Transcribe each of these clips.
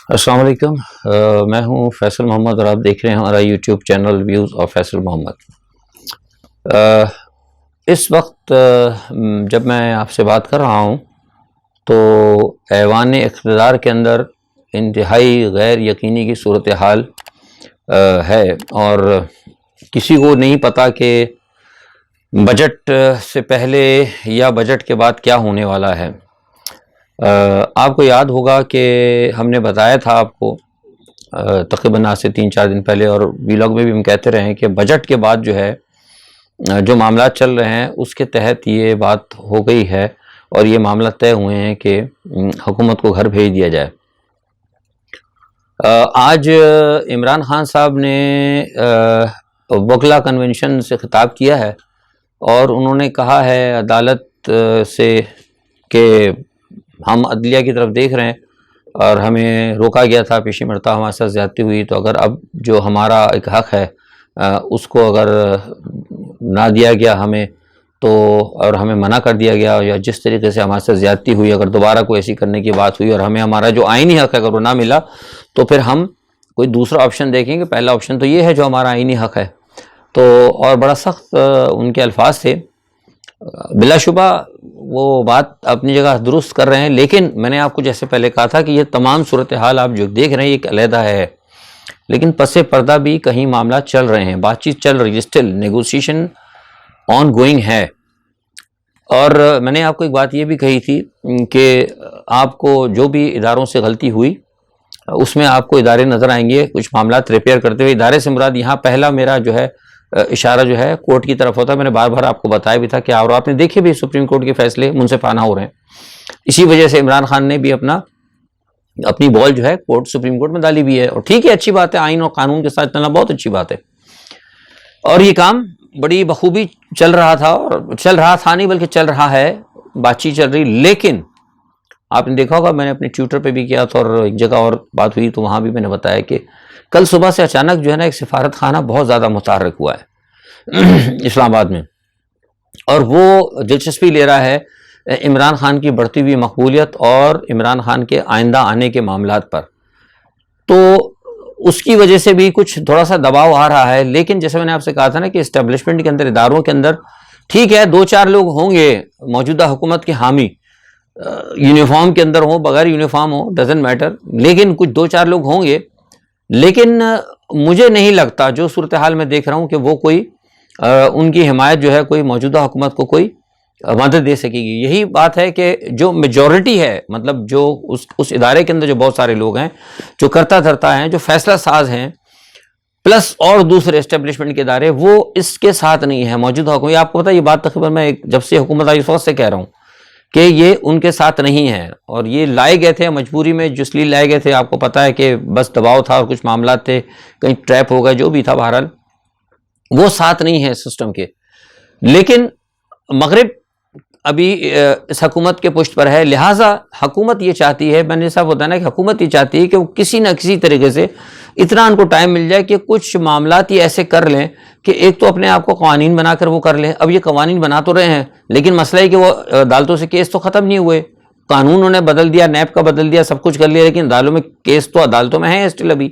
السلام علیکم، میں ہوں فیصل محمد اور آپ دیکھ رہے ہیں ہمارا YouTube channel views of Faisal Muhammad. اس وقت جب میں آپ سے بات کر رہا ہوں تو ایوان اقتدار کے اندر انتہائی غیر یقینی کی صورتحال ہے اور کسی کو نہیں پتا کہ بجٹ سے پہلے یا بجٹ کے بعد کیا ہونے والا ہے۔ آپ کو یاد ہوگا کہ ہم نے بتایا تھا آپ کو تقریباً آج سے 3-4 دن پہلے، اور ویلاگ میں بھی ہم کہتے رہے ہیں کہ بجٹ کے بعد جو ہے جو معاملات چل رہے ہیں اس کے تحت یہ بات ہو گئی ہے اور یہ معاملہ طے ہوئے ہیں کہ حکومت کو گھر بھیج دیا جائے۔ آج عمران خان صاحب نے وکلا کنونشن سے خطاب کیا ہے اور انہوں نے کہا ہے عدالت سے کہ ہم عدلیہ کی طرف دیکھ رہے ہیں اور ہمیں روکا گیا تھا، پیشی مرتبہ ہمارے ساتھ زیادتی ہوئی، تو اگر اب جو ہمارا ایک حق ہے اس کو اگر نہ دیا گیا ہمیں تو، اور ہمیں منع کر دیا گیا، یا جس طریقے سے ہمارے ساتھ زیادتی ہوئی، اگر دوبارہ کوئی ایسی کرنے کی بات ہوئی اور ہمیں ہمارا جو آئینی حق ہے اگر وہ نہ ملا تو پھر ہم کوئی دوسرا آپشن دیکھیں گے۔ پہلا آپشن تو یہ ہے جو ہمارا آئینی حق ہے۔ تو اور بڑا سخت ان کے الفاظ تھے، بلا شبہ وہ بات اپنی جگہ درست کر رہے ہیں، لیکن میں نے آپ کو جیسے پہلے کہا تھا کہ یہ تمام صورتحال آپ جو دیکھ رہے ہیں یہ ایک علیحدہ ہے، لیکن پس پردہ بھی کہیں معاملات چل رہے ہیں، بات چیت چل رہی ہے، اسٹل نیگوسیشن آن گوئنگ ہے۔ اور میں نے آپ کو ایک بات یہ بھی کہی تھی کہ آپ کو جو بھی اداروں سے غلطی ہوئی اس میں آپ کو ادارے نظر آئیں گے کچھ معاملات ریپیئر کرتے ہوئے۔ ادارے سے مراد یہاں پہلا میرا جو ہے اشارہ جو ہے کورٹ کی طرف ہوتا ہے۔ میں نے بار بار آپ کو بتایا بھی تھا کہ اور آپ نے دیکھے بھی سپریم کورٹ کے فیصلے منصفانہ ہو رہے ہیں، اسی وجہ سے عمران خان نے بھی اپنی بال جو ہے سپریم کورٹ میں ڈالی بھی ہے، اور ٹھیک ہے، اچھی بات ہے، آئین اور قانون کے ساتھ چلنا بہت اچھی بات ہے، اور یہ کام بڑی بخوبی چل رہا تھا، اور چل رہا تھا نہیں بلکہ چل رہا ہے، بات چیت چل رہی۔ لیکن آپ نے دیکھا ہوگا، میں نے اپنے ٹویٹر پہ بھی کیا تھا اور ایک جگہ اور بات ہوئی تو وہاں بھی میں نے بتایا کہ کل صبح سے اچانک جو ہے نا ایک سفارت خانہ بہت زیادہ متحرک ہوا ہے اسلام آباد میں، اور وہ دلچسپی لے رہا ہے عمران خان کی بڑھتی ہوئی مقبولیت اور عمران خان کے آئندہ آنے کے معاملات پر، تو اس کی وجہ سے بھی کچھ تھوڑا سا دباؤ آ رہا ہے۔ لیکن جیسے میں نے آپ سے کہا تھا نا کہ اسٹیبلشمنٹ کے اندر، اداروں کے اندر ٹھیک ہے 2-4 لوگ ہوں گے موجودہ حکومت کے حامی، یونیفارم کے اندر ہوں بغیر یونیفارم ہوں ڈزنٹ میٹر، لیکن کچھ 2-4 لوگ ہوں گے، لیکن مجھے نہیں لگتا جو صورتحال میں دیکھ رہا ہوں کہ وہ کوئی ان کی حمایت جو ہے کوئی موجودہ حکومت کو کوئی مدد دے سکے گی۔ یہی بات ہے کہ جو میجورٹی ہے، مطلب جو اس ادارے کے اندر جو بہت سارے لوگ ہیں جو کرتا دھرتا ہیں، جو فیصلہ ساز ہیں، پلس اور دوسرے اسٹیبلشمنٹ کے ادارے، وہ اس کے ساتھ نہیں ہے موجودہ حکومت۔ آپ کو پتا یہ بات تقریباً میں جب سے حکومت آئی اس وقت سے کہہ رہا ہوں کہ یہ ان کے ساتھ نہیں ہے، اور یہ لائے گئے تھے مجبوری میں، جو اس لیے لائے گئے تھے آپ کو پتا ہے کہ بس دباؤ تھا اور کچھ معاملات تھے، کہیں ٹریپ ہو گئے، جو بھی تھا، بہرحال وہ ساتھ نہیں ہے سسٹم کے۔ لیکن مغرب ابھی اس حکومت کے پشت پر ہے، لہٰذا حکومت یہ چاہتی ہے، میں نے صاحب بتایا نا کہ حکومت یہ چاہتی ہے کہ وہ کسی نہ کسی طریقے سے اتنا ان کو ٹائم مل جائے کہ کچھ معاملات یہ ایسے کر لیں کہ ایک تو اپنے آپ کو قوانین بنا کر وہ کر لیں۔ اب یہ قوانین بنا تو رہے ہیں، لیکن مسئلہ ہے کہ وہ عدالتوں سے کیس تو ختم نہیں ہوئے، قانون انہوں نے بدل دیا، نیب کا بدل دیا، سب کچھ کر لیا، لیکن عدالتوں میں کیس تو عدالتوں میں ہیں اسٹل ابھی،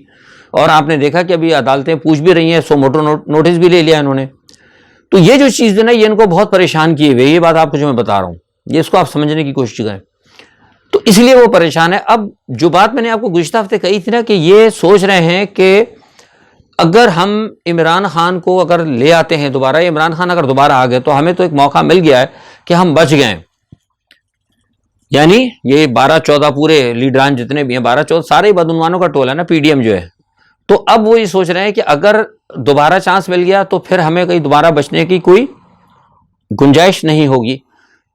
اور آپ نے دیکھا کہ ابھی عدالتیں پوچھ بھی رہی ہیں، سو موٹو نوٹس بھی لے لیا انہوں نے۔ تو یہ جو چیز ہے نا یہ ان کو بہت پریشان کیے ہوئے، یہ بات آپ کو جو میں بتا رہا ہوں یہ اس کو آپ سمجھنے کی کوشش کریں، تو اس لیے وہ پریشان ہے۔ اب جو بات میں نے آپ کو گزشتہ ہفتے کہی تھی نا کہ یہ سوچ رہے ہیں کہ اگر ہم عمران خان کو اگر لے آتے ہیں دوبارہ، عمران خان اگر دوبارہ آ گئے تو ہمیں تو ایک موقع مل گیا ہے کہ ہم بچ گئے، یعنی یہ 12-14 پورے لیڈران جتنے بھی ہیں، 12-14 سارے بدعنوانوں کا ٹولہ ہے نا پی ڈی ایم جو ہے، تو اب وہ یہ سوچ رہے ہیں کہ اگر دوبارہ چانس مل گیا تو پھر ہمیں کہیں دوبارہ بچنے کی کوئی گنجائش نہیں ہوگی،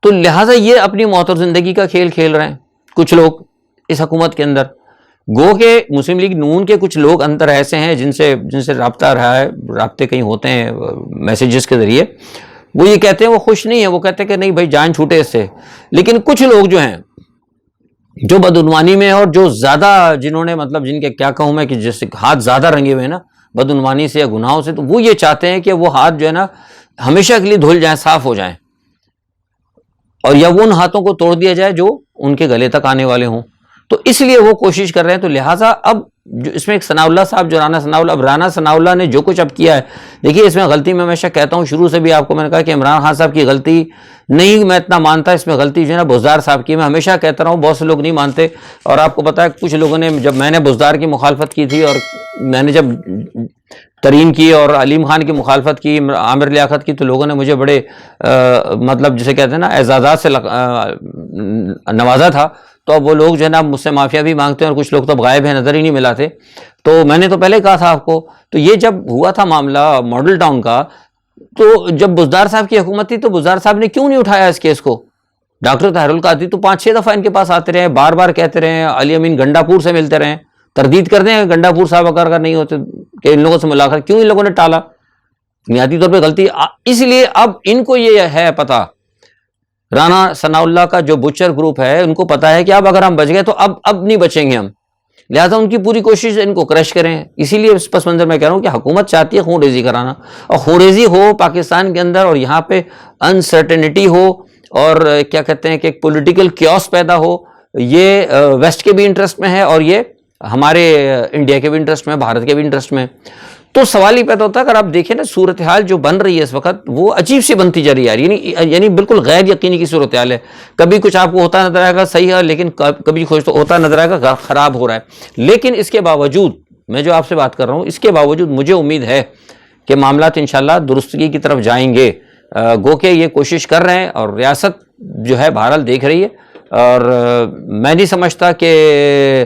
تو لہٰذا یہ اپنی موت اور زندگی کا کھیل کھیل رہے ہیں کچھ لوگ اس حکومت کے اندر۔ گو کہ مسلم لیگ نون کے کچھ لوگ اندر ایسے ہیں جن سے رابطہ رہا ہے، رابطے کہیں ہوتے ہیں میسیجز کے ذریعے، وہ یہ کہتے ہیں وہ خوش نہیں ہیں، وہ کہتے ہیں کہ نہیں بھائی جان چھوٹے اس سے، لیکن کچھ لوگ جو ہیں جو بدعنوانی میں اور جو زیادہ جنہوں نے مطلب جن کے کیا کہوں میں کہ جیسے ہاتھ زیادہ رنگے ہوئے ہیں نا بدعنوانی سے یا گناہوں سے، تو وہ یہ چاہتے ہیں کہ وہ ہاتھ جو ہے نا ہمیشہ کے لیے دھل جائیں، صاف ہو جائیں، اور یا وہ ان ہاتھوں کو توڑ دیا جائے جو ان کے گلے تک آنے والے ہوں۔ تو اس لیے وہ کوشش کر رہے ہیں. تو لہٰذا اب جو اس میں ایک ثناء اللہ صاحب جو رانا ثناء اللہ، اب رانا ثناء اللہ نے جو کچھ اب کیا ہے، دیکھیے اس میں غلطی میں ہمیشہ کہتا ہوں، شروع سے بھی آپ کو میں نے کہا کہ عمران خان صاحب کی غلطی نہیں میں اتنا مانتا، اس میں غلطی جو ہے نا بزدار صاحب کی. میں ہمیشہ کہتا رہا ہوں، بہت سے لوگ نہیں مانتے، اور آپ کو پتا ہے کچھ لوگوں نے، جب میں نے بزدار کی مخالفت کی تھی اور میں نے جب ترین کی اور علیم خان کی مخالفت کی، عامر لیاقت کی، تو لوگوں نے مجھے بڑے مطلب جسے کہتے ہیں نا اعزازات سے نوازا تھا. تو اب وہ لوگ جو ہے نا مجھ سے معافیا بھی مانگتے ہیں، اور کچھ لوگ تو غائب ہیں، نظر ہی نہیں ملا تھے. تو میں نے تو پہلے کہا تھا آپ کو. تو یہ جب ہوا تھا معاملہ ماڈل ٹاؤن کا، تو جب بزدار صاحب کی حکومت تھی تو بزدار صاحب نے کیوں نہیں اٹھایا اس کیس کو؟ ڈاکٹر طاہر القادری تو 5-6 دفعہ ان کے پاس آتے رہے، بار بار کہتے رہے، علی امین گنڈا پور سے ملتے رہے، تردید کر دیں گنڈا پور صاحب اگر نہیں ہوتے کہ ان لوگوں سے ملاقات، کیوں ان لوگوں نے ٹالا؟ بنیادی طور پہ غلطی. اس لیے اب ان کو یہ ہے پتہ، رانا ثناء اللہ کا جو بچر گروپ ہے ان کو پتا ہے کہ اب اگر ہم بچ گئے تو اب نہیں بچیں گے ہم، لہٰذا ان کی پوری کوشش ہے ان کو کرش کریں. اسی لیے اس پس منظر میں کہہ رہا ہوں کہ حکومت چاہتی ہے خون ریزی کرانا، اور خون ریزی ہو پاکستان کے اندر، اور یہاں پہ انسرٹنٹی ہو، اور کیا کہتے ہیں کہ ایک پولیٹیکل کیوس پیدا ہو. یہ ویسٹ کے بھی انٹرسٹ میں ہے، اور یہ ہمارے انڈیا کے بھی انٹرسٹ میں، بھارت کے بھی انٹرسٹ میں. تو سوال ہی پیدا ہوتا ہے، اگر آپ دیکھیں نا صورتحال جو بن رہی ہے اس وقت، وہ عجیب سی بنتی جا رہی ہے، یعنی بالکل غیر یقینی کی صورتحال ہے. کبھی کچھ آپ کو ہوتا نظر آئے گا صحیح ہے، لیکن کبھی کچھ تو ہوتا نظر آئے گا خراب ہو رہا ہے. لیکن اس کے باوجود میں جو آپ سے بات کر رہا ہوں، اس کے باوجود مجھے امید ہے کہ معاملات انشاءاللہ درستگی کی طرف جائیں گے. گو کہ یہ کوشش کر رہے ہیں، اور ریاست جو ہے بہرحال دیکھ رہی ہے. اور میں نہیں سمجھتا کہ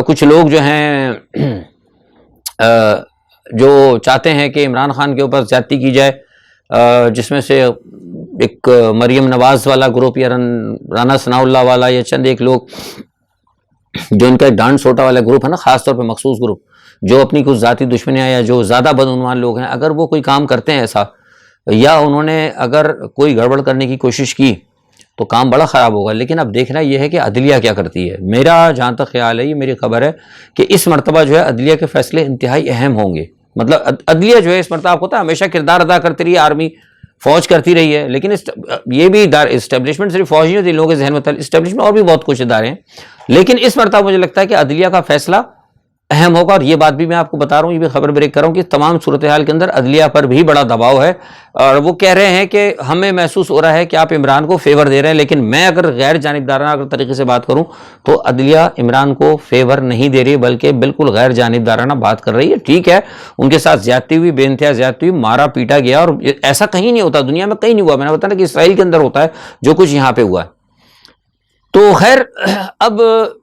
کچھ لوگ جو ہیں جو چاہتے ہیں کہ عمران خان کے اوپر زیادتی کی جائے، جس میں سے ایک مریم نواز والا گروپ یا رانا ثناء اللہ والا یا چند ایک لوگ جو ان کا ڈانٹ سوٹا والا گروپ ہے نا، خاص طور پہ مخصوص گروپ جو اپنی کچھ ذاتی دشمنیاں یا جو زیادہ بدعنوان لوگ ہیں، اگر وہ کوئی کام کرتے ہیں ایسا، یا انہوں نے اگر کوئی گڑبڑ کرنے کی کوشش کی تو کام بڑا خراب ہوگا. لیکن اب دیکھنا یہ ہے کہ عدلیہ کیا کرتی ہے. میرا جہاں تک خیال ہے، یہ میری خبر ہے کہ اس مرتبہ جو ہے عدلیہ کے فیصلے انتہائی اہم ہوں گے. مطلب عدلیہ جو ہے اس مرتبہ آپ کو پتہ ہے ہمیشہ کردار ادا کرتی رہی ہے، آرمی فوج کرتی رہی ہے، لیکن یہ بھی اسٹیبلشمنٹ صرف فوج نہیں ہوتی، لوگوں کے ذہن میں اسٹیبلشمنٹ اور بھی بہت کچھ ادارے ہیں. لیکن اس مرتبہ مجھے لگتا ہے کہ عدلیہ کا فیصلہ اہم ہوگا. اور یہ بات بھی میں آپ کو بتا رہا ہوں، یہ بھی خبر بریک کر رہا ہوں کہ تمام صورتحال کے اندر عدلیہ پر بھی بڑا دباؤ ہے. اور وہ کہہ رہے ہیں کہ ہمیں محسوس ہو رہا ہے کہ آپ عمران کو فیور دے رہے ہیں، لیکن میں اگر غیر جانبدارانہ اگر طریقے سے بات کروں تو عدلیہ عمران کو فیور نہیں دے رہی، بلکہ بالکل غیر جانبدارانہ بات کر رہی ہے. ٹھیک ہے، ان کے ساتھ زیادتی ہوئی، بے انتہا زیادتی ہوئی، مارا پیٹا گیا، اور ایسا کہیں نہیں ہوتا، دنیا میں کہیں نہیں ہوا. میں نے بتایا کہ اسرائیل کے اندر ہوتا ہے جو کچھ یہاں پہ ہوا ہے. تو خیر، اب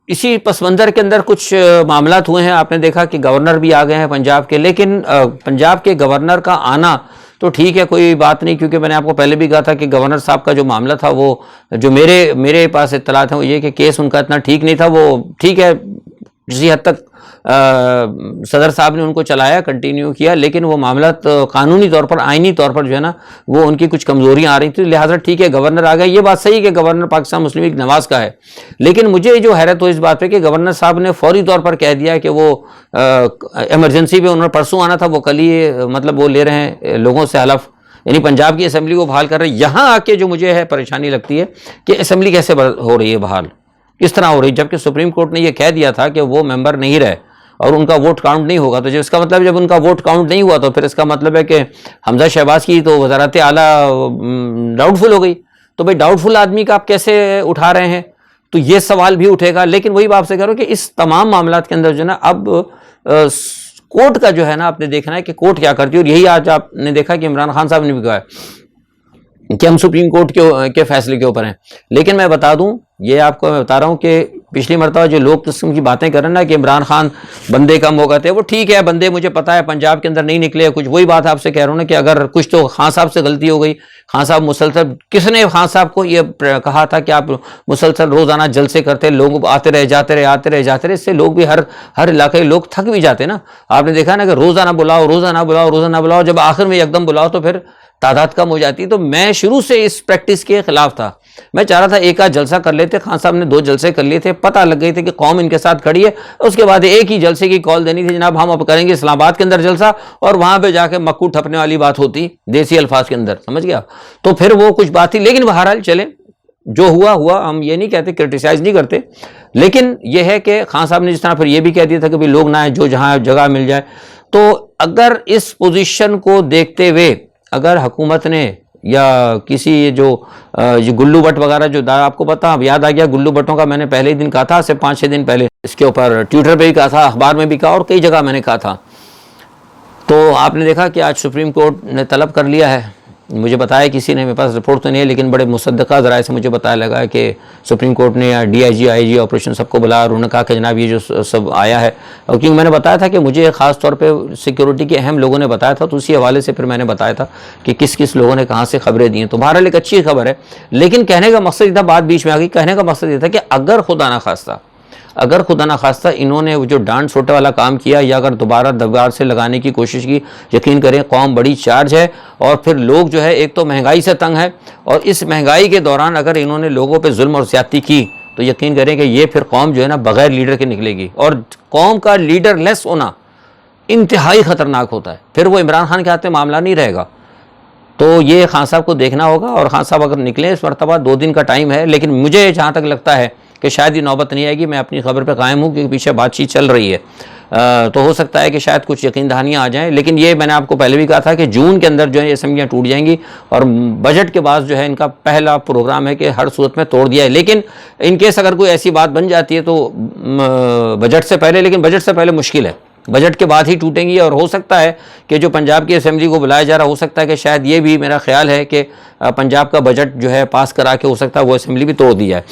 اسی پس منظر کے اندر کچھ معاملات ہوئے ہیں. آپ نے دیکھا کہ گورنر بھی آ گئے ہیں پنجاب کے، لیکن پنجاب کے گورنر کا آنا تو ٹھیک ہے، کوئی بات نہیں، کیونکہ میں نے آپ کو پہلے بھی کہا تھا کہ گورنر صاحب کا جو معاملہ تھا، وہ جو میرے پاس اطلاعات ہیں وہ یہ کہ کیس ان کا اتنا ٹھیک نہیں تھا. وہ ٹھیک ہے کسی حد تک صدر صاحب نے ان کو چلایا، کنٹینیو کیا، لیکن وہ معاملات قانونی طور پر، آئینی طور پر جو ہے نا وہ ان کی کچھ کمزوریاں آ رہی تھیں. لہٰذا ٹھیک ہے گورنر آ گئے. یہ بات صحیح کہ گورنر پاکستان مسلم لیگ نواز کا ہے، لیکن مجھے جو حیرت ہو اس بات پہ کہ گورنر صاحب نے فوری طور پر کہہ دیا کہ وہ ایمرجنسی پہ انہوں نے پرسوں آنا تھا، وہ کل ہی مطلب وہ لے رہے ہیں لوگوں سے حلف، یعنی پنجاب کی اسمبلی کو بحال کر رہے ہیں. یہاں آ کے جو مجھے ہے پریشانی لگتی ہے کہ اسمبلی کیسے ہو رہی ہے بحال، کس طرح ہو رہی ہے، جبکہ سپریم کورٹ نے یہ کہہ دیا تھا کہ وہ ممبر نہیں رہے اور ان کا ووٹ کاؤنٹ نہیں ہوگا. تو جو اس کا مطلب جب ان کا ووٹ کاؤنٹ نہیں ہوا تو پھر اس کا مطلب ہے کہ حمزہ شہباز کی تو وزارت اعلیٰ ڈاؤٹ فل ہو گئی. تو بھائی ڈاؤٹ فل آدمی کا آپ کیسے اٹھا رہے ہیں؟ تو یہ سوال بھی اٹھے گا. لیکن وہی بات سے کہہ رہا ہوں کہ اس تمام معاملات کے اندر جو ہے نا اب کورٹ کا جو ہے نا آپ نے دیکھنا ہے کہ کورٹ کیا کرتی ہے. اور یہی آج آپ نے دیکھا کہ عمران خان صاحب نے بھی کہا ہے کہ ہم سپریم کورٹ کے فیصلے کے اوپر ہیں. لیکن میں بتا دوں، یہ آپ کو میں بتا رہا ہوں کہ پچھلی مرتبہ جو لوگ قسم کی باتیں کر رہے ہیں نا کہ عمران خان بندے کم ہو گئے تھے، وہ ٹھیک ہے، بندے مجھے پتا ہے پنجاب کے اندر نہیں نکلے کچھ. وہی بات آپ سے کہہ رہا ہوں نا کہ اگر کچھ تو خان صاحب سے غلطی ہو گئی. خان صاحب مسلسل، کس نے خان صاحب کو یہ کہا تھا کہ آپ مسلسل روزانہ جلسے کرتے، لوگ آتے رہے جاتے رہے آتے رہے جاتے رہے، اس سے لوگ بھی ہر علاقے کے لوگ تھک بھی جاتے نا. آپ نے دیکھا نا کہ روزانہ بلاؤ روزانہ بلاؤ روزانہ بلاؤ، جب آخر میں یکدم بلاؤ تو پھر تعداد کم ہو جاتی. تو میں شروع سے اس پریکٹس کے خلاف تھا. میں چاہ رہا تھا ایک آدھ جلسہ کر لیتے. خان صاحب نے 2 جلسے کر لیے تھے، پتہ لگ گئی تھی کہ قوم ان کے ساتھ کھڑی ہے. اس کے بعد ایک ہی جلسے کی کال دینی تھی، جناب ہم اب کریں گے اسلام آباد کے اندر جلسہ، اور وہاں پہ جا کے مکو ٹھپنے والی بات ہوتی دیسی الفاظ کے اندر، سمجھ گیا. تو پھر وہ کچھ بات تھی. لیکن بہرحال چلیں، جو ہوا ہم یہ نہیں کہتے، کرٹیسائز نہیں کرتے، لیکن یہ ہے کہ خان صاحب نے جس طرح پھر یہ بھی کہہ دیا تھا کہ لوگ نہ آئیں، جو جہاں جگہ مل جائے. تو اگر اس پوزیشن کو دیکھتے ہوئے اگر حکومت نے یا کسی جو گلو بٹ وغیرہ جو آپ کو پتا، اب یاد آ گیا گلو بٹوں کا، میں نے پہلے ہی دن کہا تھا، سے 5-6 دن پہلے اس کے اوپر ٹویٹر پہ بھی کہا تھا، اخبار میں بھی کہا، اور کئی جگہ میں نے کہا تھا. تو آپ نے دیکھا کہ آج سپریم کورٹ نے طلب کر لیا ہے، مجھے بتایا کسی نے، میرے پاس رپورٹ تو نہیں ہے لیکن بڑے مصدقہ ذرائع سے مجھے بتایا لگا کہ سپریم کورٹ نے یا DIG IG آپریشن سب کو بلایا، اور انہوں نے کہا کہ جناب یہ جو سب آیا ہے، اور کیونکہ میں نے بتایا تھا کہ مجھے خاص طور پہ سیکیورٹی کے اہم لوگوں نے بتایا تھا، تو اسی حوالے سے پھر میں نے بتایا تھا کہ کس کس لوگوں نے کہاں سے خبریں دی ہیں. تو بہرحال ایک اچھی خبر ہے، لیکن کہنے کا مقصد یہ تھا، بات بیچ میں آ گئی، کہنے کا مقصد یہ تھا کہ اگر خدا نخواستہ انہوں نے وہ جو ڈانٹ سوٹے والا کام کیا، یا اگر دوبارہ دوبار سے لگانے کی کوشش کی، یقین کریں قوم بڑی چارج ہے، اور پھر لوگ جو ہے ایک تو مہنگائی سے تنگ ہے، اور اس مہنگائی کے دوران اگر انہوں نے لوگوں پہ ظلم اور زیادتی کی تو یقین کریں کہ یہ پھر قوم جو ہے نا بغیر لیڈر کے نکلے گی، اور قوم کا لیڈر لیس ہونا انتہائی خطرناک ہوتا ہے، پھر وہ عمران خان کے ہاتھ میں معاملہ نہیں رہے گا. تو یہ خان صاحب کو دیکھنا ہوگا، اور خان صاحب اگر نکلیں اس مرتبہ 2 دن کا ٹائم ہے، لیکن مجھے جہاں تک لگتا ہے کہ شاید یہ نوبت نہیں آئے گی. میں اپنی خبر پہ قائم ہوں کیونکہ پیچھے بات چیت چل رہی ہے، تو ہو سکتا ہے کہ شاید کچھ یقین دہانیاں آ جائیں، لیکن یہ میں نے آپ کو پہلے بھی کہا تھا کہ جون کے اندر جو ہے یہ اسمبلیاں ٹوٹ جائیں گی، اور بجٹ کے بعد جو ہے ان کا پہلا پروگرام ہے کہ ہر صورت میں توڑ دیا ہے. لیکن ان کیس اگر کوئی ایسی بات بن جاتی ہے تو بجٹ سے پہلے، لیکن بجٹ سے پہلے مشکل ہے، بجٹ کے بعد ہی ٹوٹیں گی. اور ہو سکتا ہے کہ جو پنجاب کی اسمبلی کو بلایا جا رہا، ہو سکتا ہے کہ شاید یہ بھی میرا خیال ہے کہ پنجاب کا بجٹ جو ہے پاس کرا کے ہو سکتا ہے وہ اسمبلی بھی توڑ دی جائے.